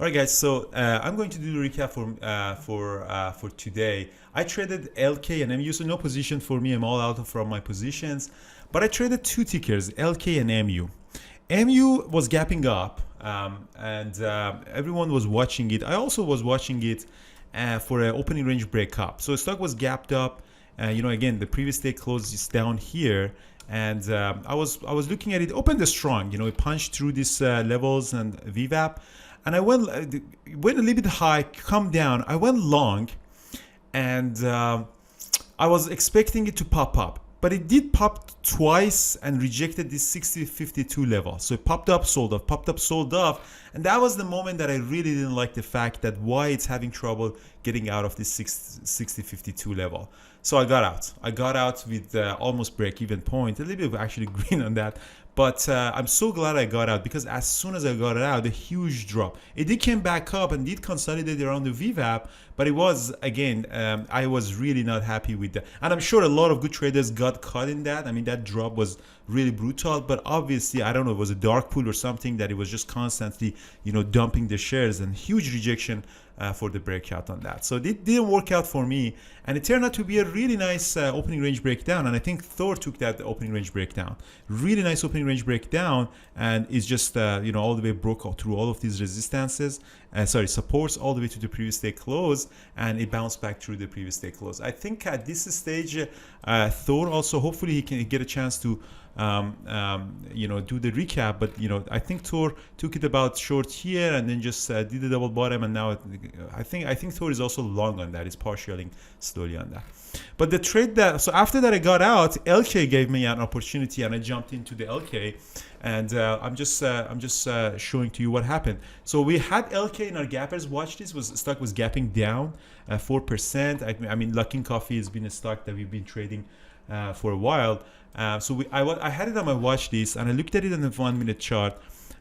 All right, guys. So I'm going to do the recap for today. I traded LK and MU, so no position for me. I'm all out from my positions, but I traded two tickers, LK and MU. MU was gapping up, and everyone was watching it. I also was watching it for an opening range breakup. So stock was gapped up. Again, the previous day closed is down here, and I was looking at it, opened strong. It punched through these levels and VWAP. And I went a little bit high, come down. I went long, and I was expecting it to pop up. But it did pop twice and rejected this 60.52 level. So it popped up, sold off, popped up, sold off. And that was the moment that I really didn't like the fact that why it's having trouble getting out of this 60.52 level. So I got out. I got out with almost break-even point. A little bit of actually green on that. But I'm so glad I got out, because as soon as I got it out, a huge drop. It did came back up and did consolidate around the VWAP, but it was, again, I was really not happy with that. And I'm sure a lot of good traders got caught in that. I mean, that drop was really brutal, but obviously, I don't know, it was a dark pool or something that it was just constantly, dumping the shares, and huge rejection for the breakout on that. So it didn't work out for me, and it turned out to be a really nice opening range breakdown. And I think Thor took that opening range breakdown, really nice opening range breakdown, and it's just all the way broke out through all of these resistances, supports all the way to the previous day close, and it bounced back through the previous day close. I think at this stage, Thor also, hopefully he can get a chance to do the recap, but I think Thor took it about short here and then just did the double bottom, and now I think Thor is also long on that. It's partialing slowly on that. But the trade so after that I got out, LK gave me an opportunity, and I jumped into the LK, and I'm just showing to you what happened. So we had LK in our gappers. Watch this. Stock was gapping down 4%. I mean, Luckin Coffee has been a stock that we've been trading for a while. So I had it on my watch list, and I looked at it on the 1 minute chart.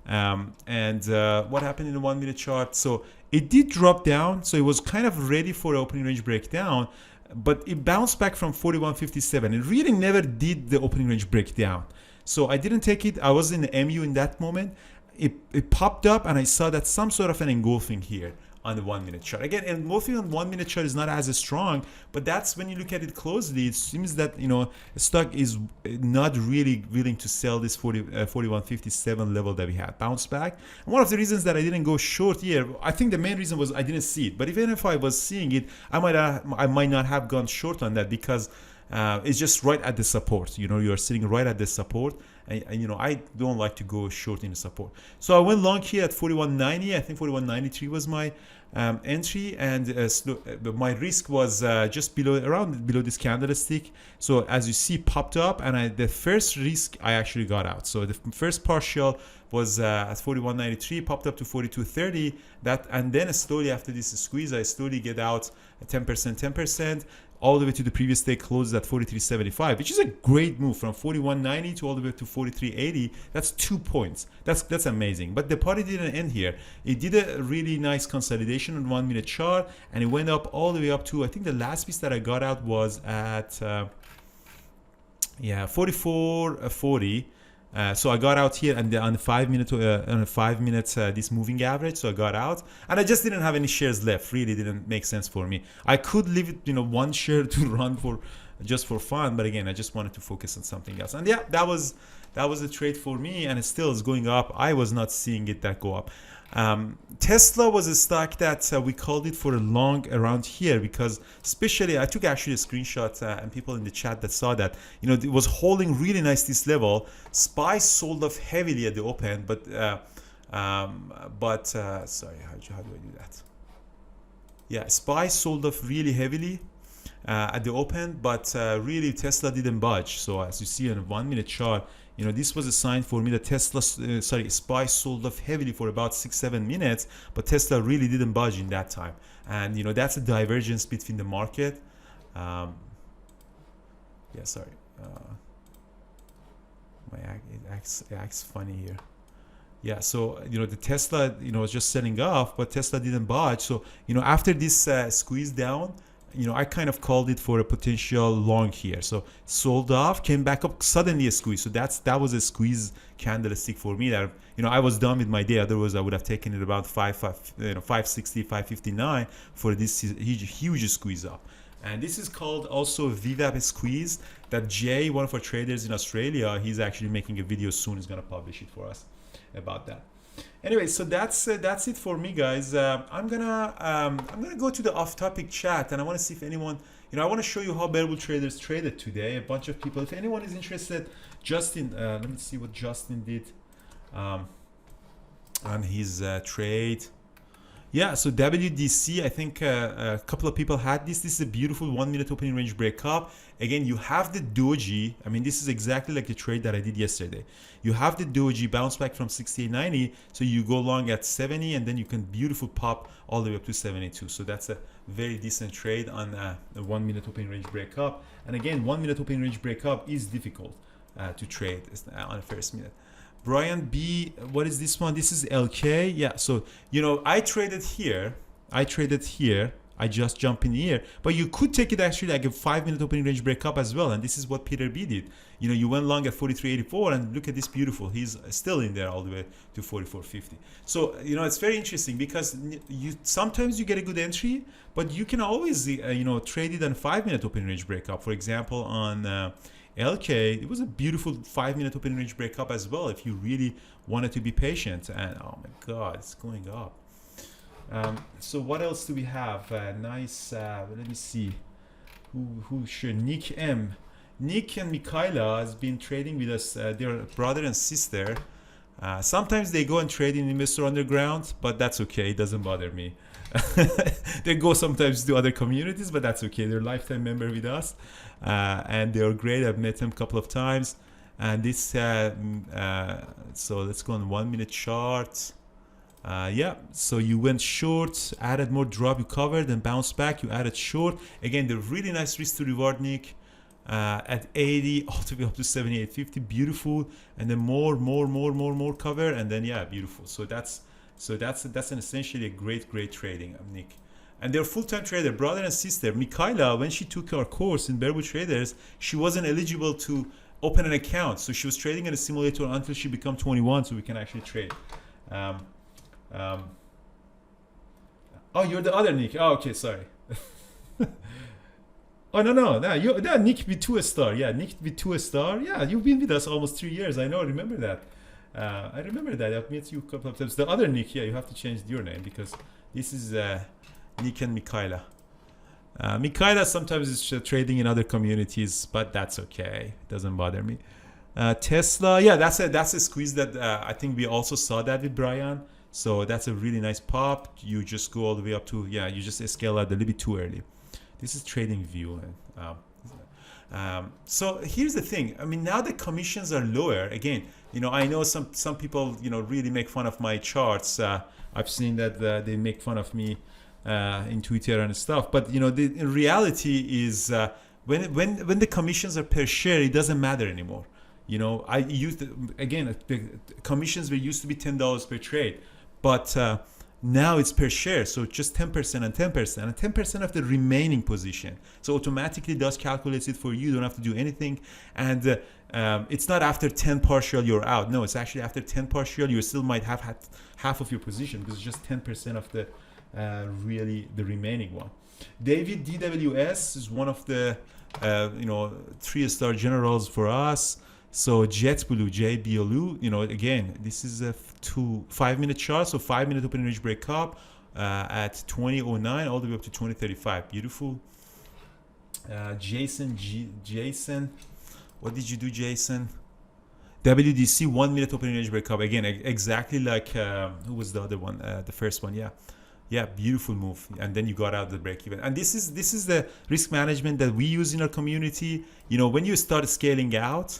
What happened in the 1 minute chart? So it did drop down. So it was kind of ready for opening range breakdown, but it bounced back from 41.57. It really never did the opening range breakdown. So I didn't take it. I was in the MU in that moment. It popped up, and I saw that some sort of an engulfing here on the 1 minute chart. Again, engulfing on 1 minute chart is not as strong, but that's when you look at it closely, it seems that stock is not really willing to sell this 41.57 level that we had. Bounce back. And one of the reasons that I didn't go short here, I think the main reason was I didn't see it. But even if I was seeing it, I might not have gone short on that, because it's just right at the support. You're sitting right at the support, and I don't like to go short in the support. So I went long here at 41.90. I think 41.93 was my entry, and my risk was just around below this candlestick. So as you see, popped up, and the first risk I actually got out. So the first partial was at 41.93, popped up to 42.30. And then slowly after this squeeze, I slowly get out 10%, all the way to the previous day closed at 43.75, which is a great move from 41.90 to all the way to 43.80. That's 2 points. That's amazing. But the party didn't end here. It did a really nice consolidation on 1 minute chart, and it went up all the way up to, I think the last piece that I got out was at 44.40. So I got out here, and on 5 minutes, this moving average. So I got out, and I just didn't have any shares left. Really didn't make sense for me. I could leave it, one share to run just for fun, but again, I just wanted to focus on something else. And yeah, that was a trade for me, and it still is going up. I was not seeing it that go up. Tesla was a stock that we called it for a long around here, because especially I took actually a screenshot, and people in the chat that saw that it was holding really nice this level. SPY sold off heavily at the open, but sorry, how do I do that? Yeah, SPY sold off really heavily at the open, but really Tesla didn't budge. So as you see on a 1 minute chart, this was a sign for me that SPY sold off heavily for about 6-7 minutes, but Tesla really didn't budge in that time. And that's a divergence between the market. It acts funny here. Yeah, so the Tesla was just selling off, but Tesla didn't budge. So after this squeeze down, you know, I kind of called it for a potential long here. So sold off, came back up, suddenly a squeeze. So that was a squeeze candlestick for me. That, you know, I was done with my day. Otherwise, I would have taken it about 560, 559 for this huge squeeze up. And this is called also VWAP squeeze. That Jay, one of our traders in Australia, he's actually making a video soon. He's gonna publish it for us about that. Anyway, so that's it for me, guys. I'm gonna go to the off-topic chat, and I want to see if anyone, you know, I want to show you how Bear Bull traders traded today. A bunch of people. If anyone is interested, Justin, let me see what Justin did on his trade. Yeah, so WDC, I think a couple of people had this. This is a beautiful 1 minute opening range breakup. Again, you have the doji. I mean, this is exactly like the trade that I did yesterday. You have the doji bounce back from 68.90, so you go long at 70, and then you can beautiful pop all the way up to 72. So that's a very decent trade on a 1 minute opening range breakup. And again, 1 minute opening range breakup is difficult to trade on the first minute. Brian B, what is this one? This is LK. Yeah, so, you know, I traded here. I just jump in here, but you could take it actually like a 5 minute opening range breakup as well. And this is what Peter B did. You know, you went long at 43.84, and look at this beautiful. He's still in there all the way to 44.50. So, you know, it's very interesting because you sometimes you get a good entry, but you can always, you know, trade it on 5 minute opening range breakup. For example, on LK, it was a beautiful 5 minute opening range breakup as well if you really wanted to be patient. And oh my god, it's going up. So what else do we have? Nice, let me see who should. Nick M, Nick and Mikhaila has been trading with us. They're brother and sister. Sometimes they go and trade in Investor Underground, but that's okay, it doesn't bother me. They go sometimes to other communities, but that's okay. They're a lifetime member with us, and they're great. I've met them a couple of times. And this, so let's go on 1 minute chart. Yeah, so you went short, added more drop, you covered and bounced back, you added short. Again, the really nice risk to reward, Nick, at 80 all the way up to 78.50, beautiful. And then more cover, and then yeah, beautiful. So that's an essentially a great trading, Nick. And they're full-time trader, brother and sister. Mikhaila, when she took our course in Bear Bull Traders, she wasn't eligible to open an account, so she was trading in a simulator until she became 21, so we can actually trade. Oh, you're the other Nick. Oh, okay, sorry. Oh, no, you're Nick V2 star. Yeah, Nick V2 star. Yeah, you've been with us almost 3 years. I know, remember that. I remember that. I've met you a couple of times. The other Nick, yeah, you have to change your name because this is Nick and Mikhaila. Mikhaila sometimes is trading in other communities, but that's okay. It doesn't bother me. Tesla, yeah, that's a squeeze that I think we also saw that with Brian. So that's a really nice pop. You just go all the way up to, yeah, you just scale out a little bit too early. This is trading view. So here's the thing. I mean, now the commissions are lower. Again, you know, I know some people, you know, really make fun of my charts. I've seen that they make fun of me in Twitter and stuff. But you know, the reality is when the commissions are per share, it doesn't matter anymore. You know, I used again the commissions were used to be $10 per trade, but now it's per share, so just 10% and 10% and 10% of the remaining position. So automatically does calculates it for you. You don't have to do anything, and it's not after 10 partial you're out. No, it's actually after 10 partial you still might have had half of your position because it's just 10% of the really the remaining one. David DWS is one of the you know 3-star generals for us. So JetBlue, JBLU, you know, again, this is a 5 minute chart. So 5 minute opening range breakup at 20.09 all the way up to 20.35. Beautiful. Jason, what did you do, Jason? WDC 1 minute opening range breakup. Again, exactly like, who was the other one? The first one, yeah. Yeah, beautiful move. And then you got out of the break even. And this is the risk management that we use in our community. You know, when you start scaling out,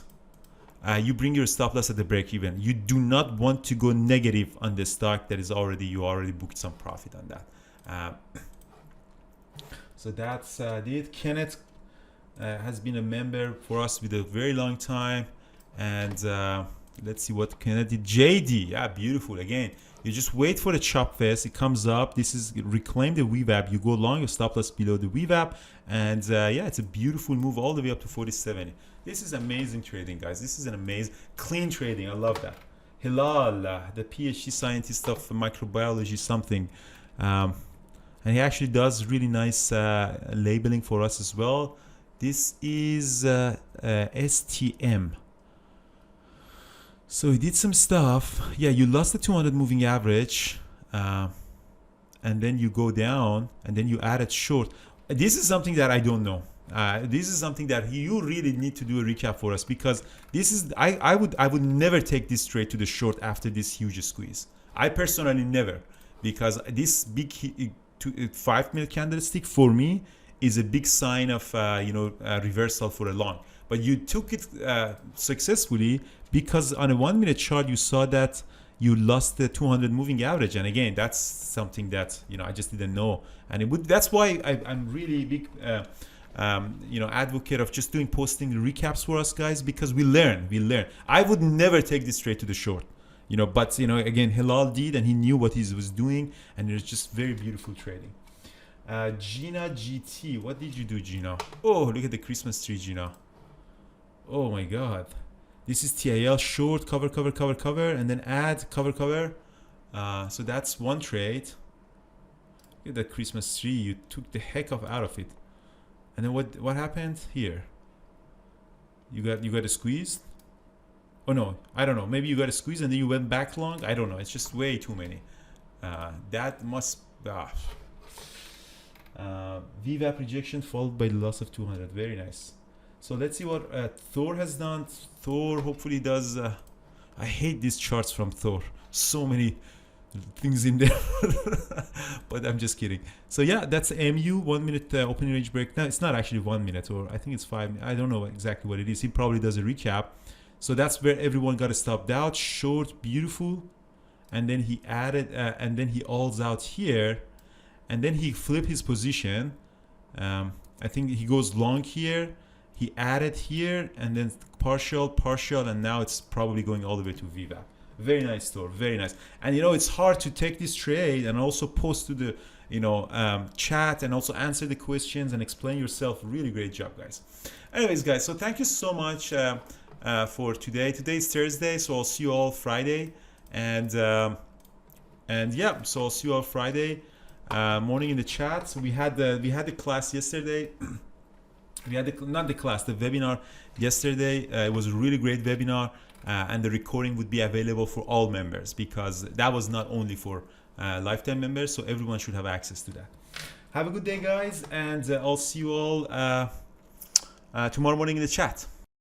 you bring your stop loss at the break even. You do not want to go negative on the stock that is you already booked some profit on that. So that's it. Kenneth has been a member for us with a very long time. And let's see what Kenneth did. JD, yeah, beautiful. Again, You just wait for the chop fest. It comes up. This is reclaim the VWAP. You go long, your stop loss below the VWAP, and yeah, it's a beautiful move all the way up to 4070. This is amazing trading, guys. This is an amazing clean trading. I love that. Hilal, the PhD scientist of microbiology, something, and he actually does really nice labeling for us as well. This is STM. So he did some stuff. Yeah, you lost the 200 moving average, and then you go down, and then you added short. This is something that I don't know. This is something that you really need to do a recap for us, because this is I would never take this trade to the short after this huge squeeze. I personally never, because this big 5 minute candlestick for me is a big sign of reversal for a long. But you took it successfully, because on a 1 minute chart you saw that you lost the 200 moving average, and again, that's something that I just didn't know, and that's why I'm really big advocate of just posting recaps for us, guys, because we learn. I would never take this trade to the short, but again, Hilal did, and he knew what he was doing, and it was just very beautiful trading. Gina GT, what did you do, Gina? Oh, look at the Christmas tree, Gina. Oh my god, this is TIL short, cover, and then add cover. So that's one trade. Look at that Christmas tree. You took the heck out of it. And then what happened here? You got a squeeze. Oh no, I don't know. Maybe you got a squeeze and then you went back long. I don't know. It's just way too many. That must. VWAP rejection followed by the loss of 200. Very nice. So let's see what Thor has done. Thor hopefully does. I hate these charts from Thor. So many things in there. But I'm just kidding. So yeah, that's MU 1 minute opening range break. No, it's not actually 1 minute, or I think it's 5. I don't know exactly what it is. He probably does a recap. So that's where everyone got stopped out. Short, beautiful. And then he added, and then he alls out here. And then he flipped his position. I think he goes long here. He added here, and then partial, and now it's probably going all the way to VWAP. Very nice, Thor. Very nice. And it's hard to take this trade and also post to the chat and also answer the questions and explain yourself. Really great job, guys. Anyways, guys, so thank you so much for today. Today's Thursday, so I'll see you all Friday. And yeah, so I'll see you all Friday morning in the chat. So we had the class yesterday. We had the webinar yesterday. It was a really great webinar, and the recording would be available for all members, because that was not only for lifetime members, so everyone should have access to that. Have a good day, guys, and I'll see you all tomorrow morning in the chat.